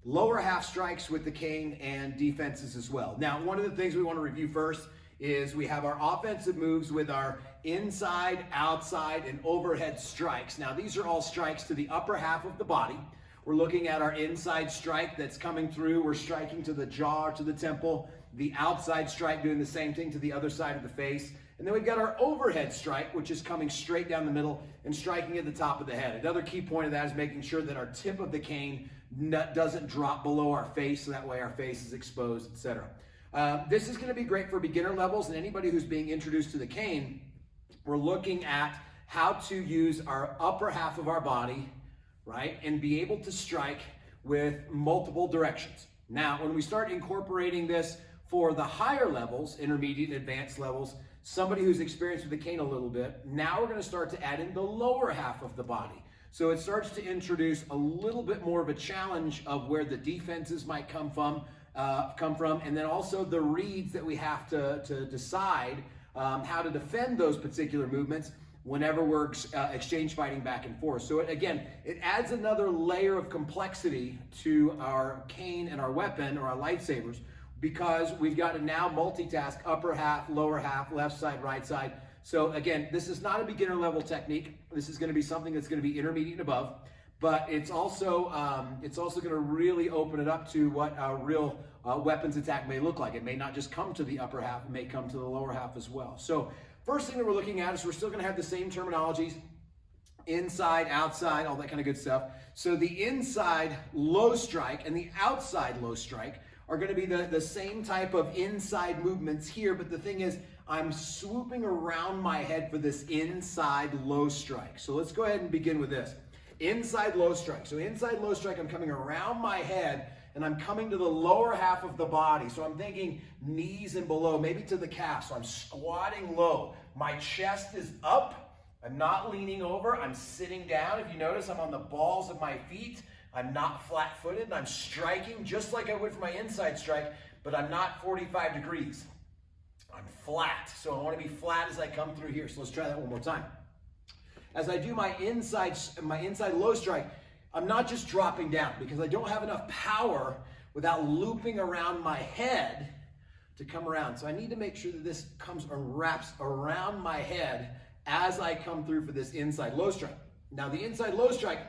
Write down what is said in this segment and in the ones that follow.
lower half strikes with the cane and defenses as well. Now, one of the things we want to review first is we have our offensive moves with our inside, outside, and overhead strikes. Now, these are all strikes to the upper half of the body. We're looking at our inside strike that's coming through. We're striking to the jaw or to the temple. The outside strike doing the same thing to the other side of the face. And then we've got our overhead strike, which is coming straight down the middle and striking at the top of the head. Another key point of that is making sure that our tip of the cane doesn't drop below our face, so that way our face is exposed, etc. This is going to be great for beginner levels and anybody who's being introduced to the cane. We're looking at how to use our upper half of our body, right, and be able to strike with multiple directions. Now, when we start incorporating this for the higher levels, intermediate and advanced levels, somebody who's experienced with the cane a little bit, now we're going to start to add in the lower half of the body. So it starts to introduce a little bit more of a challenge of where the defenses might come from, and then also the reads that we have to decide how to defend those particular movements whenever we're exchange fighting back and forth. So it adds another layer of complexity to our cane and our weapon or our lightsabers, because we've got to now multitask upper half, lower half, left side, right side. So again, this is not a beginner level technique. This is going to be something that's going to be intermediate and above, but it's also going to really open it up to what a real weapons attack may look like. It may not just come to the upper half, it may come to the lower half as well. So first thing that we're looking at is we're still going to have the same terminologies, inside, outside, all that kind of good stuff. So the inside low strike and the outside low strike are going to be the same type of inside movements here, but the thing is, I'm swooping around my head for this inside low strike. So let's go ahead and begin with this. Inside low strike. So inside low strike, I'm coming around my head and I'm coming to the lower half of the body. So I'm thinking knees and below, maybe to the calf. So I'm squatting low. My chest is up. I'm not leaning over. I'm sitting down. If you notice, I'm on the balls of my feet. I'm not flat-footed, and I'm striking just like I would for my inside strike, but I'm not 45 degrees. I'm flat, so I want to be flat as I come through here. So let's try that one more time. As I do my inside low strike, I'm not just dropping down because I don't have enough power without looping around my head to come around. So I need to make sure that this comes and wraps around my head as I come through for this inside low strike. Now the inside low strike,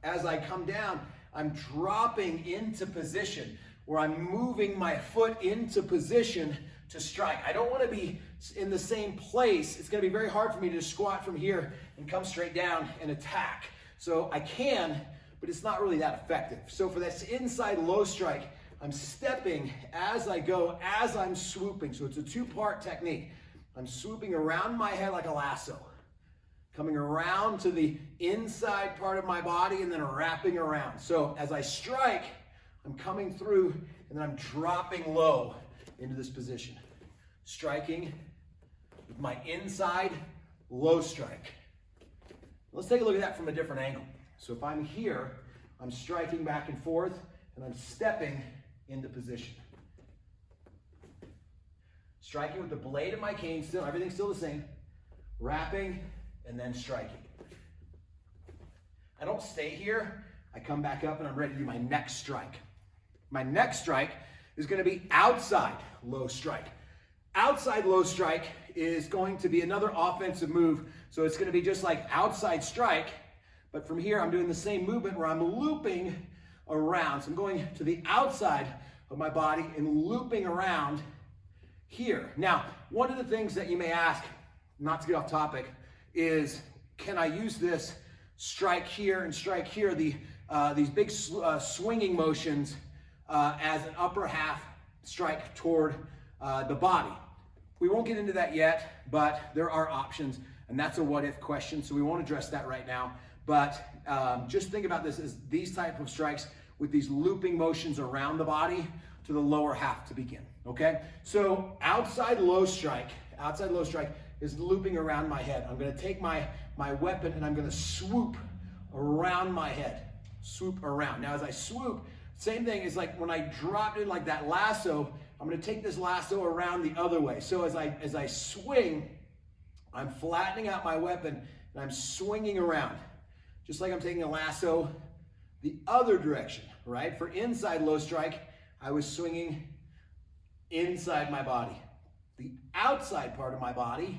as I come down, I'm dropping into position where I'm moving my foot into position to strike. I don't want to be in the same place. It's going to be very hard for me to squat from here and come straight down and attack. So I can, but it's not really that effective. So for this inside low strike, I'm stepping as I go, as I'm swooping. So it's a two-part technique. I'm swooping around my head like a lasso, coming around to the inside part of my body and then wrapping around. So as I strike, I'm coming through and then I'm dropping low into this position. Striking with my inside low strike. Let's take a look at that from a different angle. So if I'm here, I'm striking back and forth and I'm stepping into position. Striking with the blade of my cane, still everything's still the same. Wrapping and then striking. I don't stay here. I come back up and I'm ready to do my next strike. My next strike is going to be outside low strike. Outside low strike is going to be another offensive move. So it's going to be just like outside strike, but from here I'm doing the same movement where I'm looping around. So I'm going to the outside of my body and looping around here. Now, one of the things that you may ask, not to get off topic, is can I use this strike here and strike here, these big swinging motions as an upper half strike toward the body? We won't get into that yet, but there are options, and that's a what-if question, so we won't address that right now. But just think about this as these type of strikes with these looping motions around the body to the lower half to begin, okay? So outside low strike is looping around my head. I'm gonna take my weapon and I'm gonna swoop around my head, swoop around. Now as I swoop, same thing is like when I dropped it like that lasso, I'm gonna take this lasso around the other way. So as I swing, I'm flattening out my weapon and I'm swinging around, just like I'm taking a lasso the other direction, right? For inside low strike, I was swinging inside my body. The outside part of my body,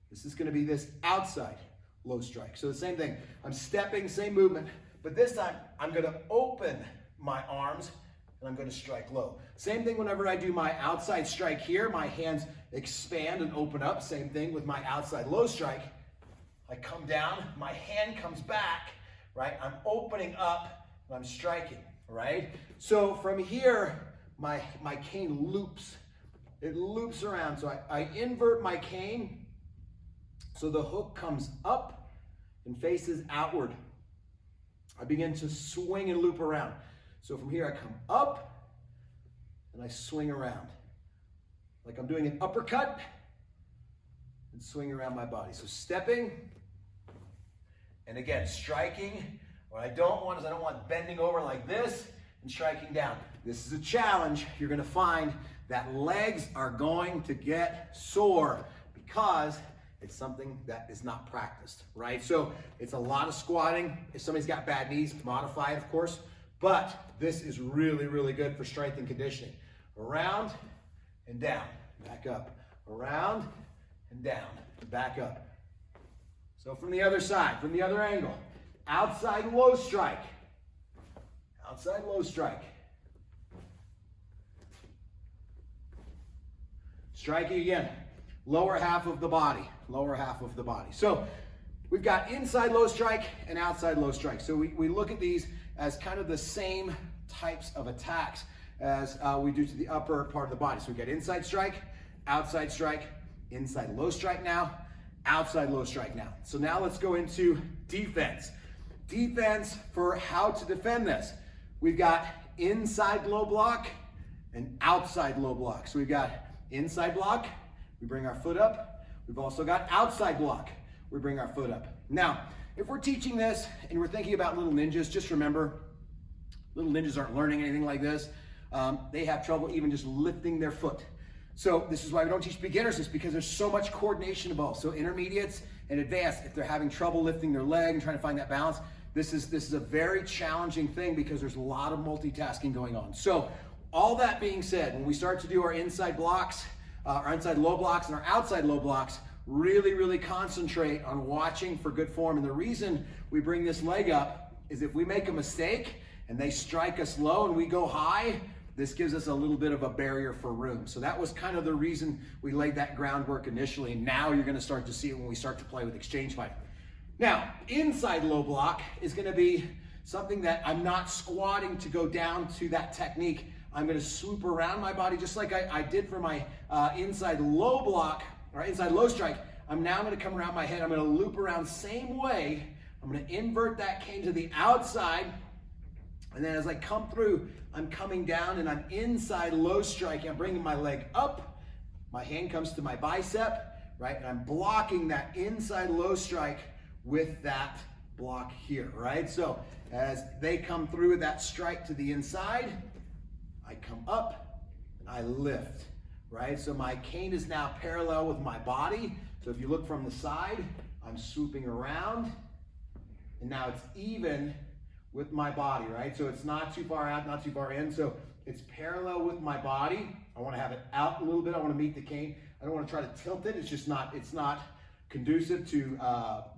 this is going to be this outside low strike. So the same thing, I'm stepping, same movement, but this time I'm going to open my arms and I'm going to strike low. Same thing whenever I do my outside strike here, my hands expand and open up. Same thing with my outside low strike. I come down, my hand comes back, right? I'm opening up and I'm striking, right? So from here, my cane loops. It loops around. So I invert my cane so the hook comes up and faces outward. I begin to swing and loop around. So from here I come up and I swing around. Like I'm doing an uppercut and swing around my body. So stepping and again striking. What I don't want is I don't want bending over like this and striking down. This is a challenge. You're going to find that legs are going to get sore because it's something that is not practiced, right? So it's a lot of squatting. If somebody's got bad knees, modify it, of course. But this is really, really good for strength and conditioning. Around and down, back up. Around and down, back up. So from the other side, from the other angle, outside low strike. Outside low strike. Striking again, lower half of the body, lower half of the body. So we've got inside low strike and outside low strike. So we look at these as kind of the same types of attacks as we do to the upper part of the body. So we've got inside strike, inside low strike now, outside low strike now. So now let's go into defense. Defense for how to defend this. We've got inside low block and outside low block. So we've got inside block, we bring our foot up. We've also got outside block, we bring our foot up. Now, if we're teaching this and we're thinking about little ninjas, just remember, little ninjas aren't learning anything like this. They have trouble even just lifting their foot. So this is why we don't teach beginners this, because there's so much coordination involved. So intermediates and advanced, if they're having trouble lifting their leg and trying to find that balance, this is a very challenging thing because there's a lot of multitasking going on. So all that being said, when we start to do our inside blocks, our inside low blocks and our outside low blocks, really, really concentrate on watching for good form. And the reason we bring this leg up is if we make a mistake and they strike us low and we go high, this gives us a little bit of a barrier for room. So that was kind of the reason we laid that groundwork initially. And now you're going to start to see it when we start to play with exchange fight. Now, inside low block is going to be something that I'm not squatting to go down to that technique. I'm going to swoop around my body just like I did for my inside low block or inside low strike. I'm now going to come around my head. I'm going to loop around same way. I'm going to invert that cane to the outside. And then as I come through, I'm coming down and I'm inside low strike. I'm bringing my leg up. My hand comes to my bicep, right? And I'm blocking that inside low strike with that block here, right? So as they come through with that strike to the inside, I come up and I lift, right? So my cane is now parallel with my body. So if you look from the side, I'm swooping around and now it's even with my body, right? So it's not too far out, not too far in. So it's parallel with my body. I want to have it out a little bit. I want to meet the cane. I don't want to try to tilt it. It's not conducive to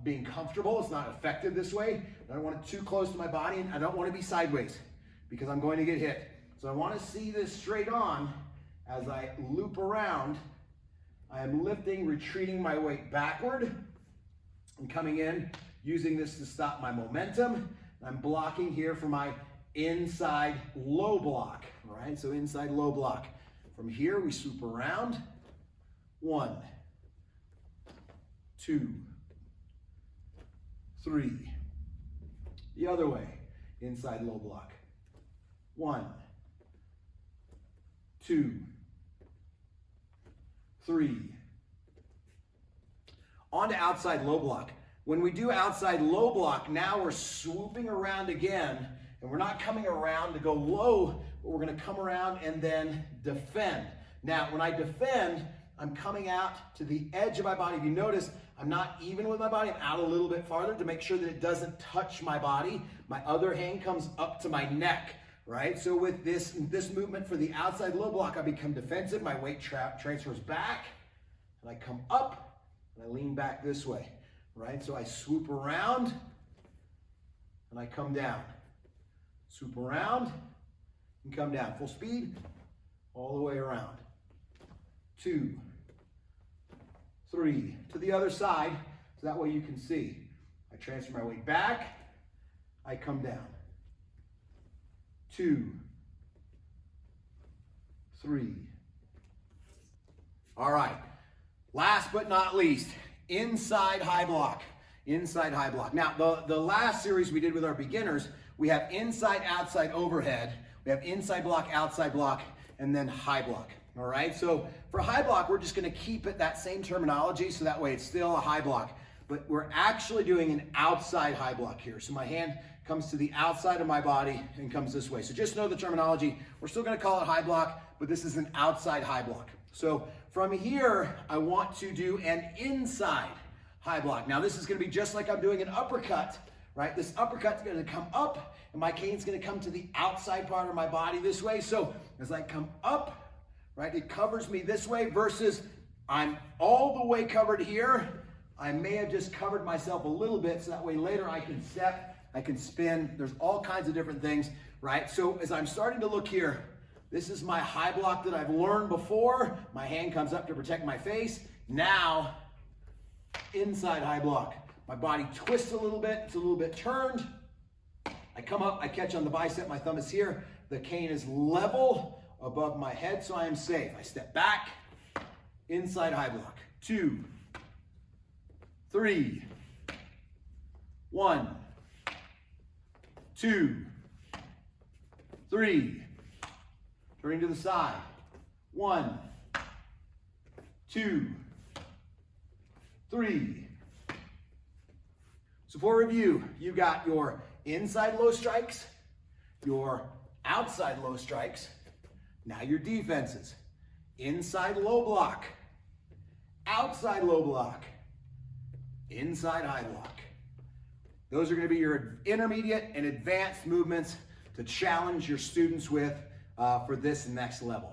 being comfortable. It's not effective this way. I don't want it too close to my body, and I don't want to be sideways because I'm going to get hit. So I want to see this straight on as I loop around. I am lifting, retreating my weight backward and coming in, using this to stop my momentum. I'm blocking here for my inside low block, right? So inside low block. From here, we swoop around. 1, 2, 3. The other way, inside low block. 1, 2, 3. On to outside low block. When we do outside low block, now we're swooping around again, and we're not coming around to go low, but we're going to come around and then defend. Now, when I defend, I'm coming out to the edge of my body. If you notice, I'm not even with my body. I'm out a little bit farther to make sure that it doesn't touch my body. My other hand comes up to my neck, right? So with this movement for the outside low block, I become defensive. My weight transfers back, and I come up, and I lean back this way, right? So I swoop around, and I come down. Swoop around, and come down. Full speed, all the way around. 2, 3. To the other side, so that way you can see. I transfer my weight back, I come down. 2, 3. All right. Last but not least, inside high block. Inside high block. Now, the last series we did with our beginners, we have inside, outside, overhead. We have inside block, outside block, and then high block. All right. So for high block, we're just going to keep it that same terminology, so that way it's still a high block. But we're actually doing an outside high block here. So my hand comes to the outside of my body and comes this way. So just know the terminology. We're still going to call it high block, but this is an outside high block. So from here, I want to do an inside high block. Now this is going to be just like I'm doing an uppercut, right? This uppercut's going to come up, and my cane's going to come to the outside part of my body this way. So as I come up, right, it covers me this way versus I'm all the way covered here. I may have just covered myself a little bit, so that way later I can step, I can spin. There's all kinds of different things, right? So as I'm starting to look here, this is my high block that I've learned before. My hand comes up to protect my face. Now, inside high block. My body twists a little bit. It's a little bit turned. I come up, I catch on the bicep. My thumb is here. The cane is level above my head, so I am safe. I step back, inside high block. 2, 3, 1, 2, 3. Turning to the side. 1, 2, 3. So for review, you got your inside low strikes, your outside low strikes. Now your defenses. Inside low block, outside low block, inside high block. Those are going to be your intermediate and advanced movements to challenge your students with for this next level.